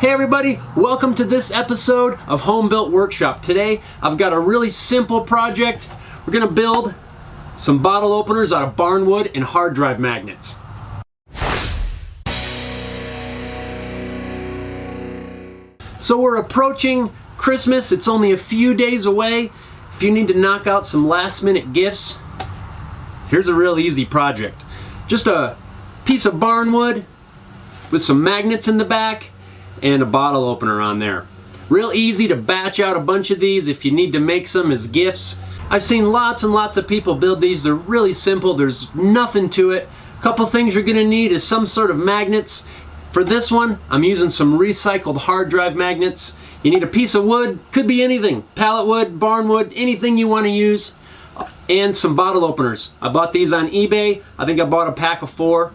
Hey everybody, welcome to this episode of Home Built Workshop. Today I've got a really simple project. We're going to build some bottle openers out of barnwood and hard drive magnets. So we're approaching Christmas. It's only a few days away. If you need to knock out some last minute gifts, here's a real easy project. Just a piece of barnwood with some magnets in the back and a bottle opener on there. Real easy to batch out a bunch of these if you need to make some as gifts. I've seen lots and lots of people build these. They're really simple. There's nothing to it. A couple things you're going to need is some sort of magnets. For this one, I'm using some recycled hard drive magnets. You need a piece of wood, could be anything. Pallet wood, barnwood, anything you want to use. And some bottle openers. I bought these on eBay. I think I bought a pack of 4.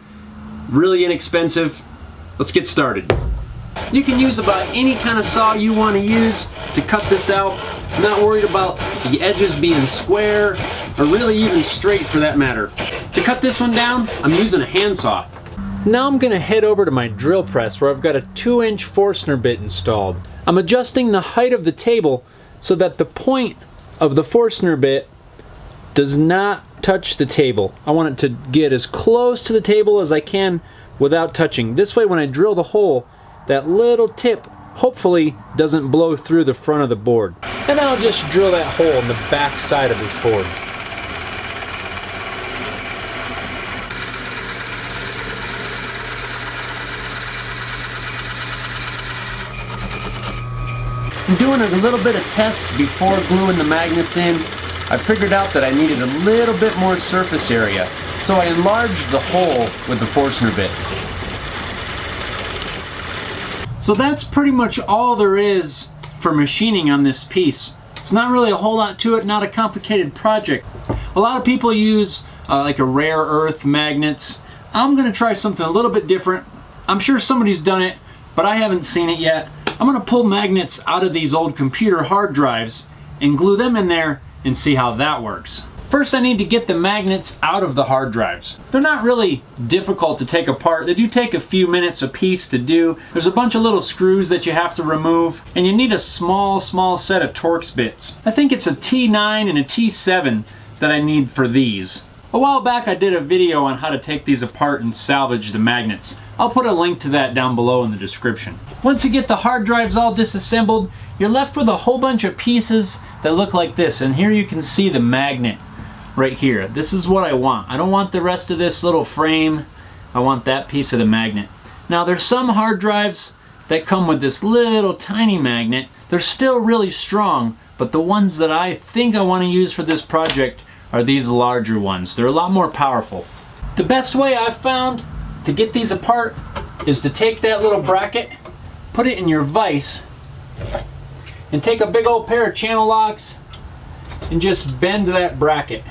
Really inexpensive. Let's get started. You can use about any kind of saw you want to use to cut this out. I'm not worried about the edges being square or really even straight for that matter. To cut this one down, I'm using a handsaw. Now I'm going to head over to my drill press where I've got a 2-inch Forstner bit installed. I'm adjusting the height of the table so that the point of the Forstner bit does not touch the table. I want it to get as close to the table as I can without touching. This way when I drill the hole, that little tip hopefully doesn't blow through the front of the board. And then I'll just drill that hole in the back side of this board. I'm doing a little bit of tests before gluing the magnets in. I figured out that I needed a little bit more surface area, so I enlarged the hole with the Forstner bit. So that's pretty much all there is for machining on this piece. It's not really a whole lot to it, not a complicated project. A lot of people use like a rare earth magnets. I'm going to try something a little bit different. I'm sure somebody's done it, but I haven't seen it yet. I'm going to pull magnets out of these old computer hard drives and glue them in there and see how that works. First, I need to get the magnets out of the hard drives. They're not really difficult to take apart. They do take a few minutes a piece to do. There's a bunch of little screws that you have to remove, and you need a small set of Torx bits. I think it's a T9 and a T7 that I need for these. A while back I did a video on how to take these apart and salvage the magnets. I'll put a link to that down below in the description. Once you get the hard drives all disassembled, you're left with a whole bunch of pieces that look like this, and here you can see the magnet right here. This is what I want. I don't want the rest of this little frame. I want that piece of the magnet. Now there's some hard drives that come with this little tiny magnet. They're still really strong, but the ones that I think I want to use for this project are these larger ones. They're a lot more powerful. The best way I've found to get these apart is to take that little bracket, put it in your vise, and take a big old pair of channel locks and just bend that bracket.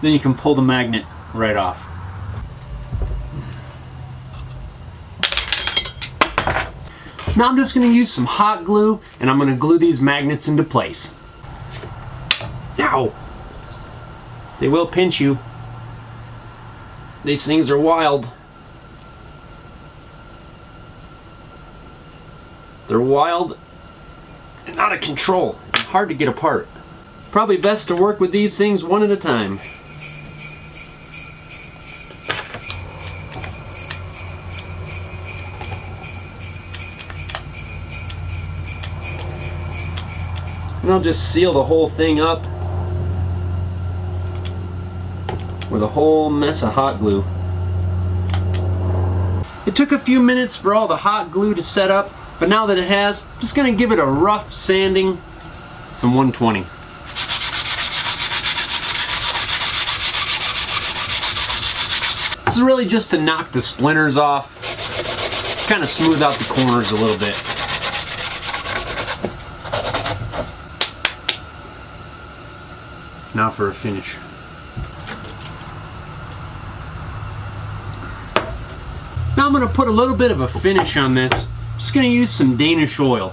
Then you can pull the magnet right off. Now I'm just going to use some hot glue and I'm going to glue these magnets into place. Ow! They will pinch you. These things are wild. They're wild and out of control and hard to get apart. Probably best to work with these things one at a time. And I'll just seal the whole thing up with a whole mess of hot glue. It took a few minutes for all the hot glue to set up, but now that it has, I'm just going to give it a rough sanding, some 120. This is really just to knock the splinters off, kind of smooth out the corners a little bit. Now for a finish. Now I'm going to put a little bit of a finish on this. I'm just going to use some Danish oil.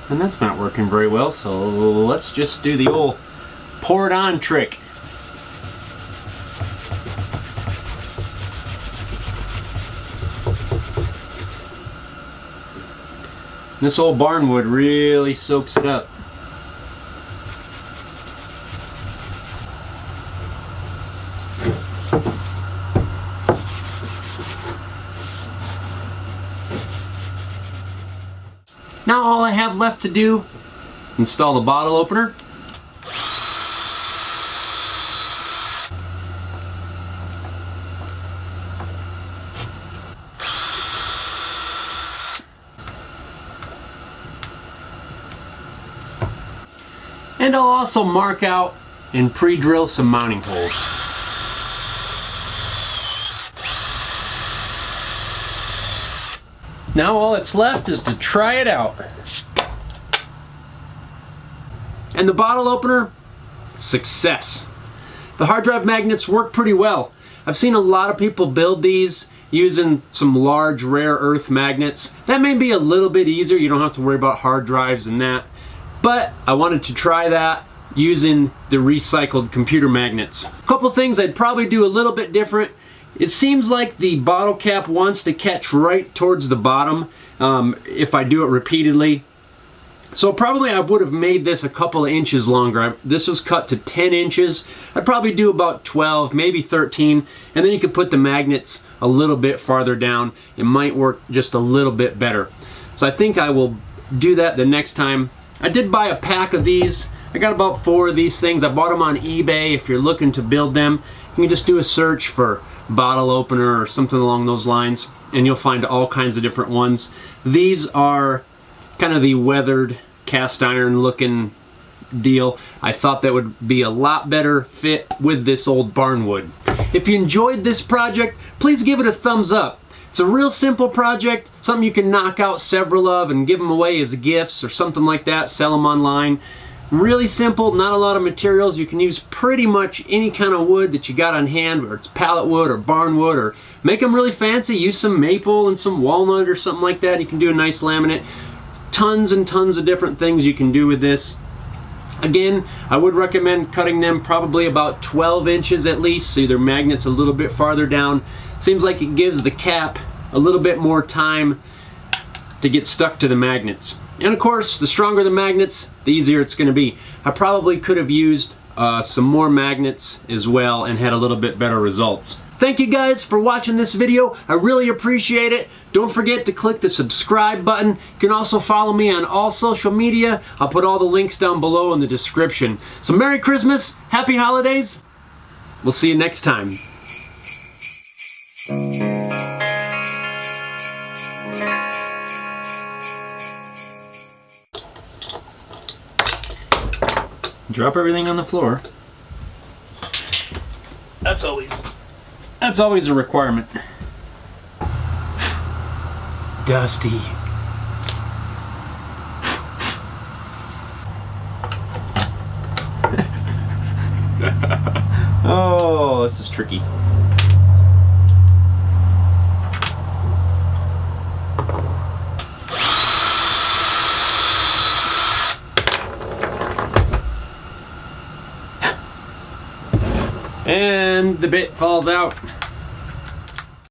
and that's not working very well, so let's just do the old pour it on trick. This old barnwood really soaks it up. Now all I have left to do is install the bottle opener. And I'll also mark out and pre-drill some mounting holes. Now all that's left is to try it out. And the bottle opener, success. The hard drive magnets work pretty well. I've seen a lot of people build these using some large rare earth magnets. That may be a little bit easier. You don't have to worry about hard drives and that. But I wanted to try that using the recycled computer magnets. A couple things I'd probably do a little bit different. It seems like the bottle cap wants to catch right towards the bottom if I do it repeatedly. So probably I would have made this a couple of inches longer. This was cut to 10 inches. I'd probably do about 12, maybe 13, and then you could put the magnets a little bit farther down. It might work just a little bit better. So I think I will do that the next time. I did buy a pack of these. I got about 4 of these things. I bought them on eBay. If you're looking to build them, you can just do a search for bottle opener or something along those lines, and you'll find all kinds of different ones. These are kind of the weathered cast iron looking deal. I thought that would be a lot better fit with this old barnwood. If you enjoyed this project, please give it a thumbs up. It's a real simple project, something you can knock out several of and give them away as gifts or something like that, sell them online. Really simple, not a lot of materials. You can use pretty much any kind of wood that you got on hand, whether it's pallet wood or barnwood, or make them really fancy. Use some maple and some walnut or something like that. You can do a nice laminate. Tons and tons of different things you can do with this. Again, I would recommend cutting them probably about 12 inches at least, so their magnet's a little bit farther down. Seems like it gives the cap a little bit more time to get stuck to the magnets. And of course, the stronger the magnets, the easier it's going to be. I probably could have used some more magnets as well and had a little bit better results. Thank you guys for watching this video. I really appreciate it. Don't forget to click the subscribe button. You can also follow me on all social media. I'll put all the links down below in the description. So Merry Christmas, Happy Holidays. We'll see you next time. Drop everything on the floor. That's always a requirement. Dusty. Oh, this is tricky. And the bit falls out.